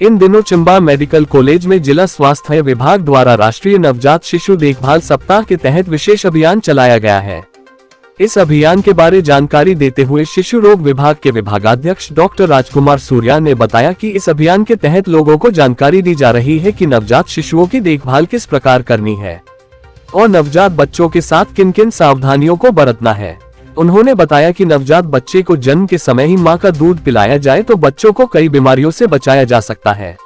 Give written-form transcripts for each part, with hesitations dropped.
इन दिनों Chamba medical college में जिला स्वास्थ्य विभाग द्वारा राष्ट्रीय नवजात शिशु देखभाल सप्ताह के तहत विशेष अभियान चलाया गया है। इस अभियान के बारे जानकारी देते हुए शिशु रोग विभाग के विभागाध्यक्ष डॉक्टर राजकुमार सूर्या ने बताया कि इस अभियान के तहत लोगों को जानकारी दी जा रही है कि नवजात शिशुओं की देखभाल किस प्रकार करनी है और नवजात बच्चों के साथ किन किन सावधानियों को बरतना है। उन्होंने बताया कि नवजात बच्चे को जन्म के समय ही मां का दूध पिलाया जाए तो बच्चों को कई बीमारियों से बचाया जा सकता है।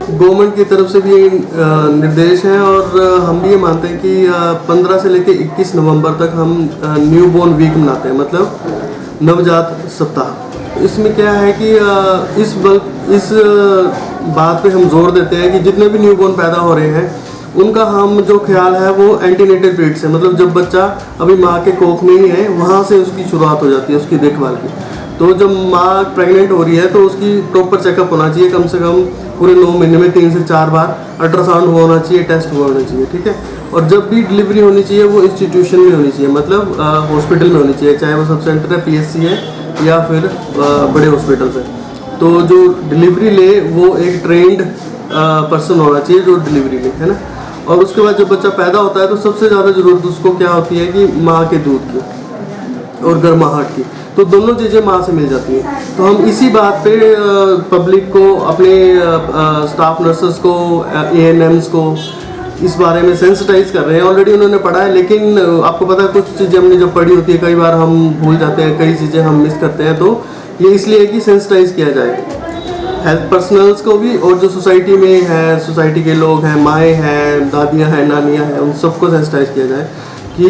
गवर्नमेंट की तरफ से भी निर्देश हैं और हम भी ये मानते हैं कि 15 से लेकर 21 नवंबर तक हम न्यू बोर्न वीक मनाते हैं, मतलब नवजात सप्ताह। इसमें क्या है कि इस बात पे हम जोर देते हैं कि जितने भी न्यू बोर्न पैदा हो रहे हैं उनका हम जो ख्याल है वो एंटीनेटल पीरियड से, मतलब जब बच्चा अभी माँ के कोख में ही है वहाँ से उसकी शुरुआत हो जाती है उसकी देखभाल की। तो जब माँ प्रेग्नेंट हो रही है तो उसकी प्रॉपर चेकअप होना चाहिए, कम से कम पूरे 9 महीने में 3 से 4 बार अल्ट्रासाउंड हुआ होना चाहिए, टेस्ट हुआ होना चाहिए, ठीक है। और जब भी डिलीवरी होनी चाहिए वो इंस्टीट्यूशन में होनी चाहिए, मतलब हॉस्पिटल में होनी चाहिए, चाहे वो सब सेंटर है, PSC है या फिर बड़े हॉस्पिटल है। तो जो डिलीवरी ले वो एक ट्रेंड पर्सन होना चाहिए जो डिलीवरी ले, है ना। और उसके बाद जब बच्चा पैदा होता है तो सबसे ज़्यादा ज़रूरत उसको क्या होती है कि माँ के दूध की और गर्माहट की, तो दोनों चीज़ें माँ से मिल जाती हैं। तो हम इसी बात पे पब्लिक को, अपने स्टाफ नर्सेस को, ANMs को इस बारे में सेंसिटाइज कर रहे हैं। ऑलरेडी उन्होंने पढ़ा है, लेकिन आपको पता है कुछ चीज़ें हमने जब पढ़ी होती है कई बार हम भूल जाते हैं, कई चीज़ें हम मिस करते हैं। तो ये इसलिए है कि सेंसिटाइज किया जाए हेल्थ पर्सनल्स को भी, और जो सोसाइटी में है, सोसाइटी के लोग हैं, माएँ हैं, दादियाँ हैं, नानियाँ हैं, उन सबको सेंसिटाइज किया जाए कि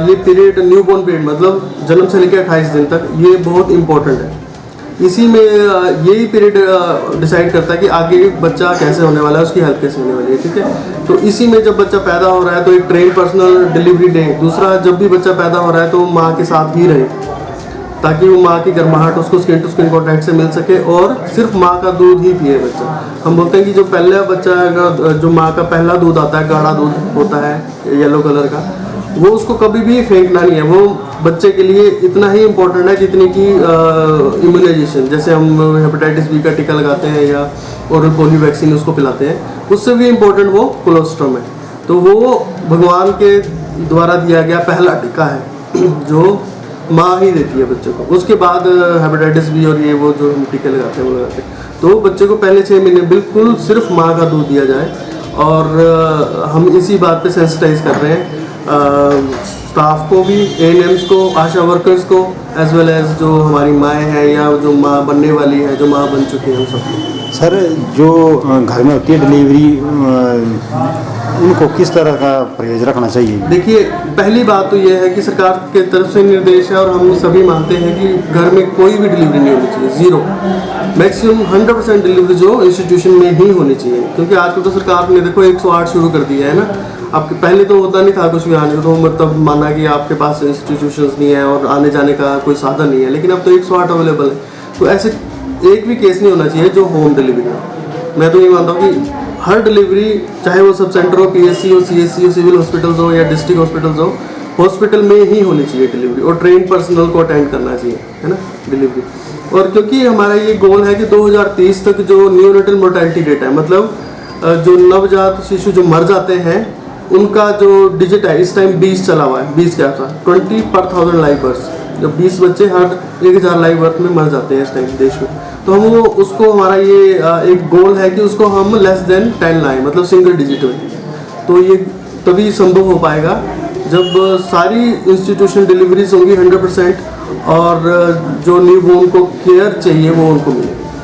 ये पीरियड न्यू बोर्न पीरियड, मतलब जन्म से लेकर 28 दिन तक, ये बहुत इंपॉर्टेंट है। इसी में यही पीरियड डिसाइड करता है कि आगे बच्चा कैसे होने वाला है, उसकी हेल्थ कैसे होने वाली है, ठीक है। तो इसी में जब बच्चा पैदा हो रहा है तो एक ट्रेन पर्सनल डिलीवरी डे, दूसरा जब भी बच्चा पैदा हो रहा है तो माँ के साथ ही रहे ताकि वो माँ की गर्माहट उसको स्किन टू स्किन कॉन्टैक्ट से मिल सके और सिर्फ माँ का दूध ही पिए बच्चा। हम बोलते हैं कि जो पहला बच्चा है, जो माँ का पहला दूध आता है, गाढ़ा दूध होता है येलो कलर का, वो उसको कभी भी फेंकना नहीं है। वो बच्चे के लिए इतना ही इम्पोर्टेंट है जितनी कि इम्यूनाइजेशन, जैसे हम हेपेटाइटिस B का टीका लगाते हैं या ओरल पोलियो वैक्सीन उसको पिलाते हैं, उससे भी इम्पोर्टेंट वो कोलोस्ट्रम है। तो वो भगवान के द्वारा दिया गया पहला टीका है जो माँ ही देती है बच्चों को। उसके बाद हेपेटाइटिस B और ये वो जो हम टीके लगाते हैं वो लगाते हैं। तो बच्चे को पहले 6 महीने बिल्कुल सिर्फ माँ का दूध दिया जाए, और हम इसी बात पे सेंसिटाइज कर रहे हैं स्टाफ को भी, ANMs को, आशा वर्कर्स को, एज वेल एज जो हमारी माएँ हैं या जो माँ बनने वाली है, जो माँ बन चुकी है, उन सबको। सर, जो घर में होती है डिलीवरी, उनको किस तरह का परहेज रखना चाहिए? देखिए, पहली बात तो ये है कि सरकार के तरफ से निर्देश है और हम सभी मानते हैं कि घर में कोई भी डिलीवरी नहीं होनी चाहिए, 0। मैक्सिमम 100% डिलीवरी जो इंस्टीट्यूशन में ही होनी चाहिए, क्योंकि आजकल तो सरकार ने देखो 108 शुरू कर दिया है ना। आपके पहले तो होता नहीं था कुछ भी आने, तो मतलब माना कि आपके पास इंस्टीट्यूशंस नहीं है और आने जाने का कोई साधन नहीं है, लेकिन अब तो 108 अवेलेबल है। तो ऐसे एक भी केस नहीं होना चाहिए जो होम डिलीवरी है। मैं तो ये मानता हूँ कि हर डिलीवरी, चाहे वो सब सेंटर हो, PSC हो, CSC हो, सिविल हॉस्पिटल्स हो या डिस्ट्रिक्ट हॉस्पिटल्स हो, हॉस्पिटल में ही होनी चाहिए डिलीवरी, और ट्रेन पर्सनल को अटेंड करना चाहिए, है ना, डिलीवरी। और क्योंकि हमारा ये गोल है कि 2030 तक जो न्यूनेटल मोर्टेलिटी रेट है, मतलब जो नवजात शिशु जो मर जाते हैं उनका जो डिजिट है, इस टाइम 20 चला हुआ है, 20 क्या था, 20 पर 1000 लाइव बर्थ, जब 20 बच्चे हर 1000 लाइव बर्थ में मर जाते हैं इस टाइम देश में। तो हम वो उसको, हमारा ये एक गोल है कि उसको हम लेस देन 10 लाएँ, मतलब सिंगल डिजिट में। तो ये तभी संभव हो पाएगा जब सारी इंस्टीट्यूशन डिलीवरीज होंगी 100%, और जो न्यू बोर्न को केयर चाहिए वो उनको मिले।